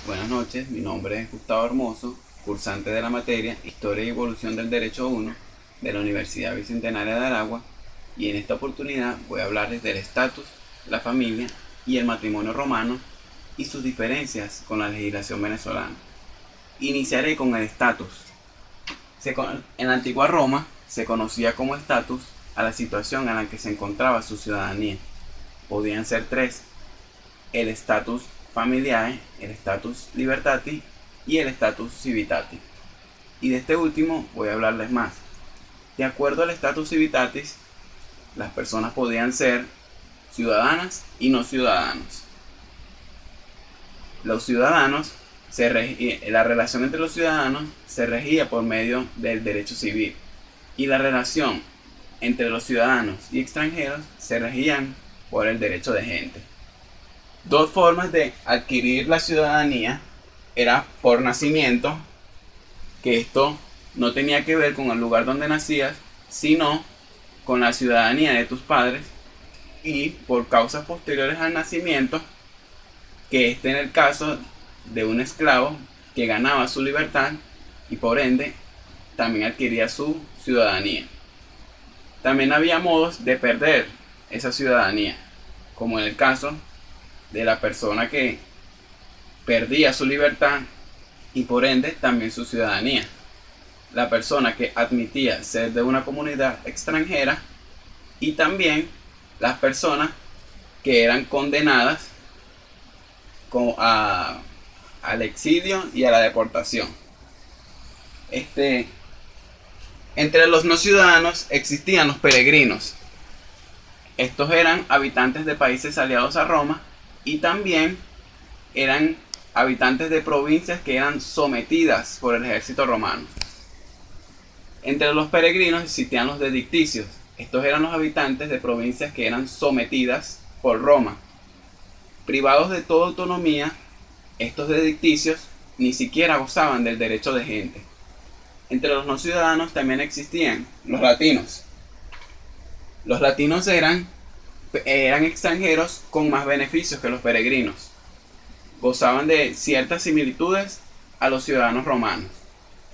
Buenas noches, mi nombre es Gustavo Hermoso, cursante de la materia Historia y Evolución del Derecho 1 de la Universidad Bicentenaria de Aragua, y en esta oportunidad voy a hablarles del estatus, la familia y el matrimonio romano y sus diferencias con la legislación venezolana. Iniciaré con el estatus. En la antigua Roma se conocía como estatus a la situación en la que se encontraba su ciudadanía. Podían ser tres: el status familiae, el status libertati y el status civitatis. Y de este último voy a hablarles más. De acuerdo al status civitatis, las personas podían ser ciudadanas y no ciudadanos. Los ciudadanos, la relación entre los ciudadanos se regía por medio del derecho civil, y la relación entre los ciudadanos y extranjeros se regían por el derecho de gente. Dos formas de adquirir la ciudadanía era por nacimiento, que esto no tenía que ver con el lugar donde nacías, sino con la ciudadanía de tus padres, y por causas posteriores al nacimiento, que en el caso de un esclavo que ganaba su libertad y por ende también adquiría su ciudadanía. También había modos de perder esa ciudadanía, como en el caso de la persona que perdía su libertad y por ende también su ciudadanía. La persona que admitía ser de una comunidad extranjera, y también las personas que eran condenadas al exilio y a la deportación. Entre los no ciudadanos existían los peregrinos. Estos eran habitantes de países aliados a Roma, y también eran habitantes de provincias que eran sometidas por el ejército romano. Entre los peregrinos existían los dedicticios. Estos eran los habitantes de provincias que eran sometidas por Roma. Privados de toda autonomía, estos dedicticios ni siquiera gozaban del derecho de gente. Entre los no ciudadanos también existían los latinos. Los latinos eran extranjeros con más beneficios que los peregrinos. Gozaban de ciertas similitudes a los ciudadanos romanos.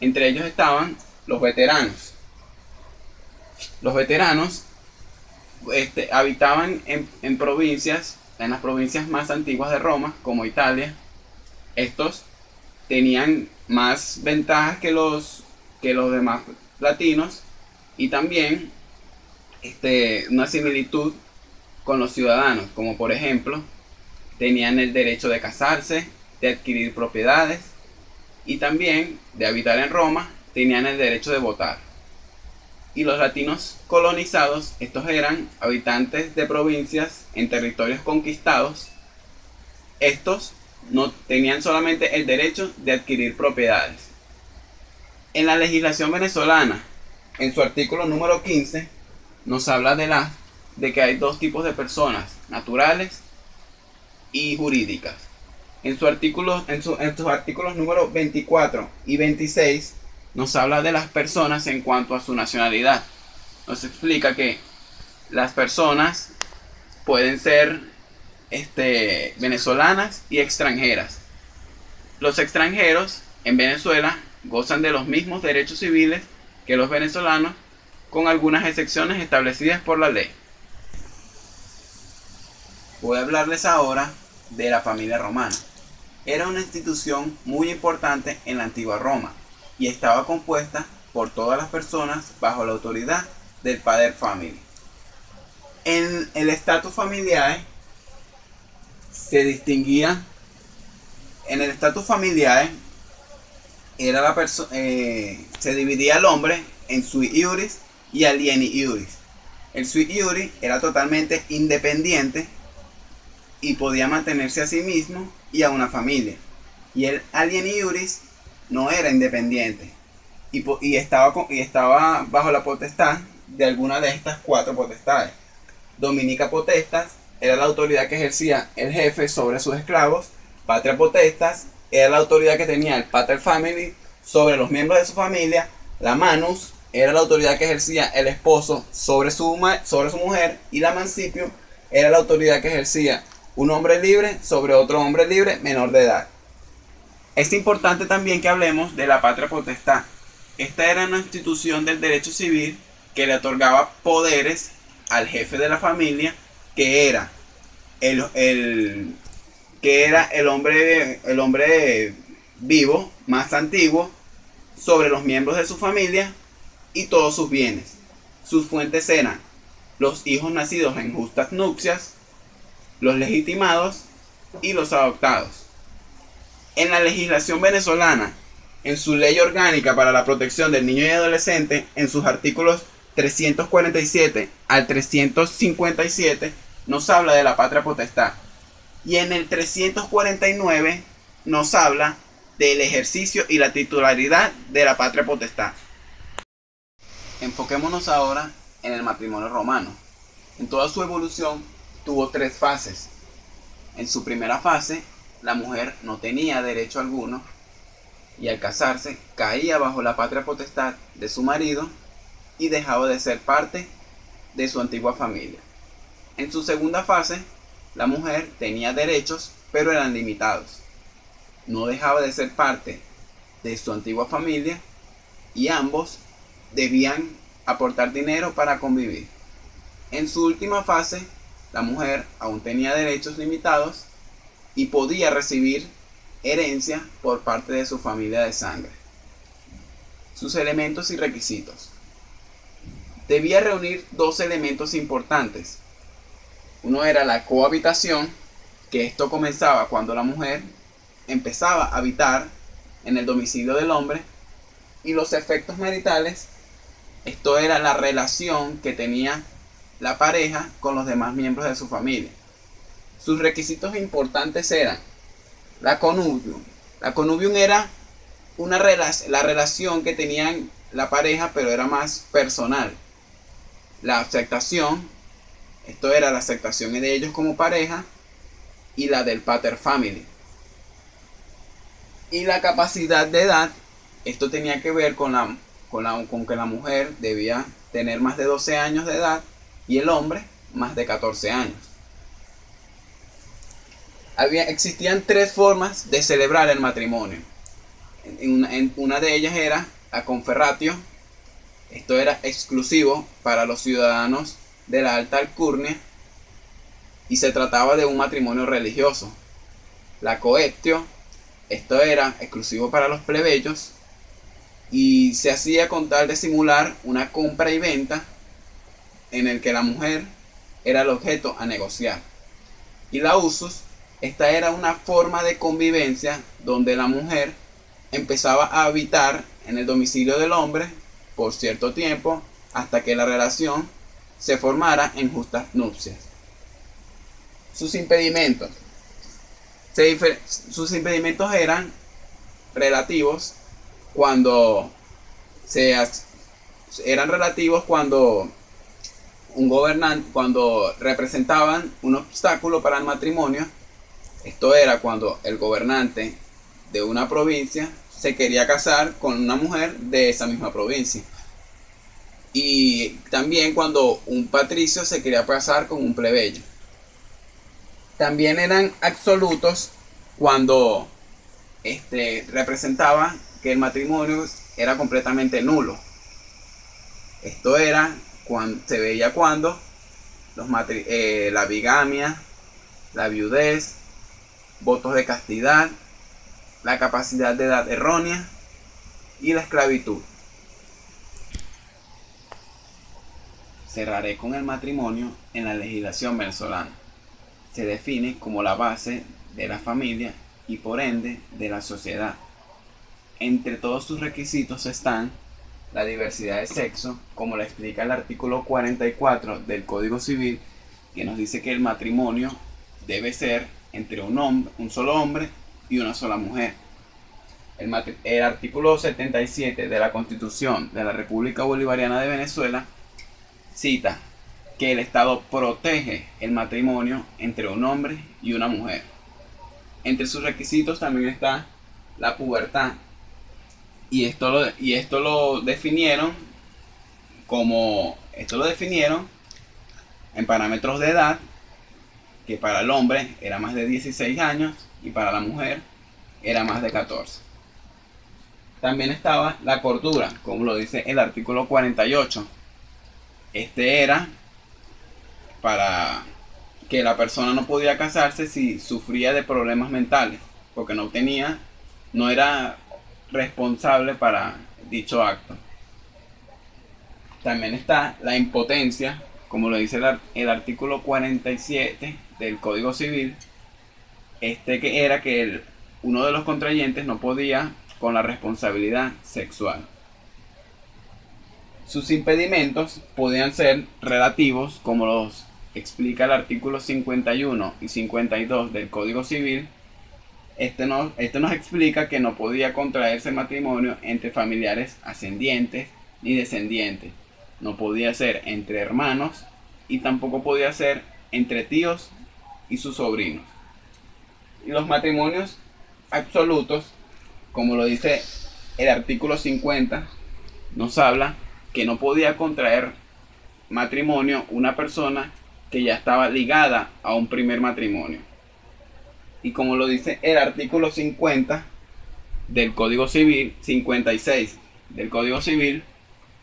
Entre ellos estaban los veteranos. Los veteranos habitaban en las provincias más antiguas de Roma, como Italia. Estos tenían más ventajas que los demás latinos, y también una similitud con los ciudadanos, como por ejemplo tenían el derecho de casarse, de adquirir propiedades, y también de habitar en Roma tenían el derecho de votar. Y los latinos colonizados, estos eran habitantes de provincias en territorios conquistados. Estos no tenían solamente el derecho de adquirir propiedades. En la legislación venezolana, en su artículo número 15, nos habla de que hay dos tipos de personas: naturales y jurídicas. En sus artículos número 24 y 26 nos habla de las personas en cuanto a su nacionalidad. Nos explica que las personas pueden ser venezolanas y extranjeras. Los extranjeros en Venezuela gozan de los mismos derechos civiles que los venezolanos, con algunas excepciones establecidas por la ley. Voy a hablarles ahora de la familia romana. Era una institución muy importante en la antigua Roma, y estaba compuesta por todas las personas bajo la autoridad del pater family. En el estatus familiar se distinguía. En el estatus familiar se dividía el hombre en sui iuris y alieni iuris. El sui iuris era totalmente independiente y podía mantenerse a sí mismo y a una familia. Y el alieni iuris no era independiente y estaba bajo la potestad de alguna de estas cuatro potestades. Dominica potestas era la autoridad que ejercía el jefe sobre sus esclavos. Patria potestas era la autoridad que tenía el pater family sobre los miembros de su familia. La manus era la autoridad que ejercía el esposo sobre su mujer. Y la mancipio era la autoridad que ejercía un hombre libre sobre otro hombre libre menor de edad. Es importante también que hablemos de la patria potestad. Esta era una institución del derecho civil que le otorgaba poderes al jefe de la familia, que era el hombre vivo más antiguo, sobre los miembros de su familia y todos sus bienes. Sus fuentes eran los hijos nacidos en justas nupcias, los legitimados y los adoptados. En la legislación venezolana, en su ley orgánica para la protección del niño y adolescente, en sus artículos 347 al 357, nos habla de la patria potestad. Y en el 349 nos habla del ejercicio y la titularidad de la patria potestad. Enfoquémonos ahora en el matrimonio romano. En toda su evolución tuvo 3 fases. En su primera fase, la mujer no tenía derecho alguno y al casarse caía bajo la patria potestad de su marido y dejaba de ser parte de su antigua familia. En su segunda fase, la mujer tenía derechos, pero eran limitados. No dejaba de ser parte de su antigua familia y ambos debían aportar dinero para convivir. En su última fase, la mujer aún tenía derechos limitados y podía recibir herencia por parte de su familia de sangre. Sus elementos y requisitos. Debía reunir 2 elementos importantes. Uno era la cohabitación, que esto comenzaba cuando la mujer empezaba a habitar en el domicilio del hombre, y los efectos maritales, esto era la relación que tenía la pareja con los demás miembros de su familia. Sus requisitos importantes eran la connubium. La connubium era la relación que tenían la pareja, pero era más personal. La aceptación, esto era la aceptación de ellos como pareja, y la del pater family. Y la capacidad de edad, esto tenía que ver con que la mujer debía tener más de 12 años de edad y el hombre más de 14 años. Existían 3 formas de celebrar el matrimonio. Una de ellas era la conferratio. Esto era exclusivo para los ciudadanos de la alta alcurnia y se trataba de un matrimonio religioso. La coeptio, esto era exclusivo para los plebeyos y se hacía con tal de simular una compra y venta en el que la mujer era el objeto a negociar. Y la usus, esta era una forma de convivencia donde la mujer empezaba a habitar en el domicilio del hombre por cierto tiempo hasta que la relación se formara en justas nupcias. Sus impedimentos. Sus impedimentos eran relativos cuando un gobernante, cuando representaban un obstáculo para el matrimonio. Esto era cuando el gobernante de una provincia se quería casar con una mujer de esa misma provincia. Y también cuando un patricio se quería casar con un plebeyo. También eran absolutos cuando representaba que el matrimonio era completamente nulo. Esto era se veía cuando la bigamia, la viudez, votos de castidad, la capacidad de edad errónea y la esclavitud. Cerraré con el matrimonio en la legislación venezolana. Se define como la base de la familia y por ende de la sociedad. Entre todos sus requisitos están la diversidad de sexo, como lo explica el artículo 44 del Código Civil, que nos dice que el matrimonio debe ser entre un solo hombre y una sola mujer. El artículo 77 de la Constitución de la República Bolivariana de Venezuela cita que el Estado protege el matrimonio entre un hombre y una mujer. Entre sus requisitos también está la pubertad. Y esto lo definieron en parámetros de edad, que para el hombre era más de 16 años y para la mujer era más de 14. También estaba la cordura, como lo dice el artículo 48. Este era para que la persona no podía casarse si sufría de problemas mentales, porque no era responsable para dicho acto. También está la impotencia, como lo dice el artículo 47 del Código Civil. Que era que uno de los contrayentes no podía con la responsabilidad sexual. Sus impedimentos podían ser relativos, como los explica el artículo 51 y 52 del Código Civil. Este nos explica que no podía contraerse matrimonio entre familiares ascendientes ni descendientes. No podía ser entre hermanos y tampoco podía ser entre tíos y sus sobrinos. Y los matrimonios absolutos, como lo dice el artículo 50, nos habla que no podía contraer matrimonio una persona que ya estaba ligada a un primer matrimonio. Y como lo dice el artículo 50 del Código Civil, 56 del Código Civil,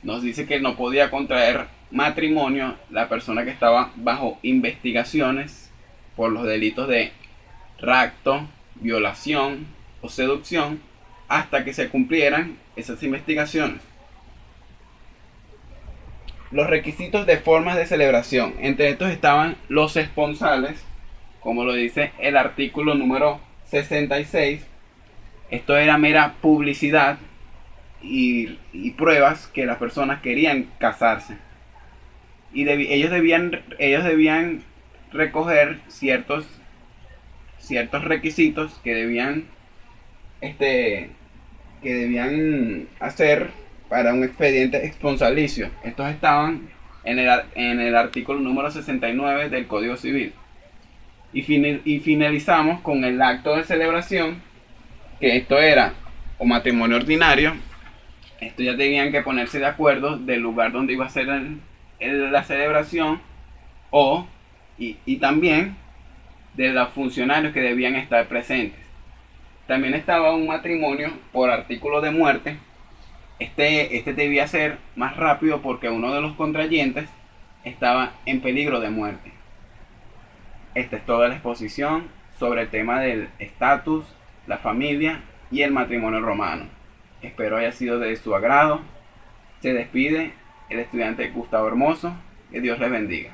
nos dice que no podía contraer matrimonio la persona que estaba bajo investigaciones por los delitos de rapto, violación o seducción hasta que se cumplieran esas investigaciones. Los requisitos de formas de celebración. Entre estos estaban los esponsales, como lo dice el artículo número 66. Esto era mera publicidad y pruebas que las personas querían casarse. Y ellos debían recoger ciertos requisitos que debían hacer para un expediente esponsalicio. Estos estaban en el artículo número 69 del Código Civil. Y finalizamos con el acto de celebración, que esto era o matrimonio ordinario. Esto ya tenían que ponerse de acuerdo del lugar donde iba a ser la celebración y también de los funcionarios que debían estar presentes. También estaba un matrimonio por artículo de muerte. Este debía ser más rápido porque uno de los contrayentes estaba en peligro de muerte. Esta es toda la exposición sobre el tema del estatus, la familia y el matrimonio romano. Espero haya sido de su agrado. Se despide el estudiante Gustavo Hermoso. Que Dios les bendiga.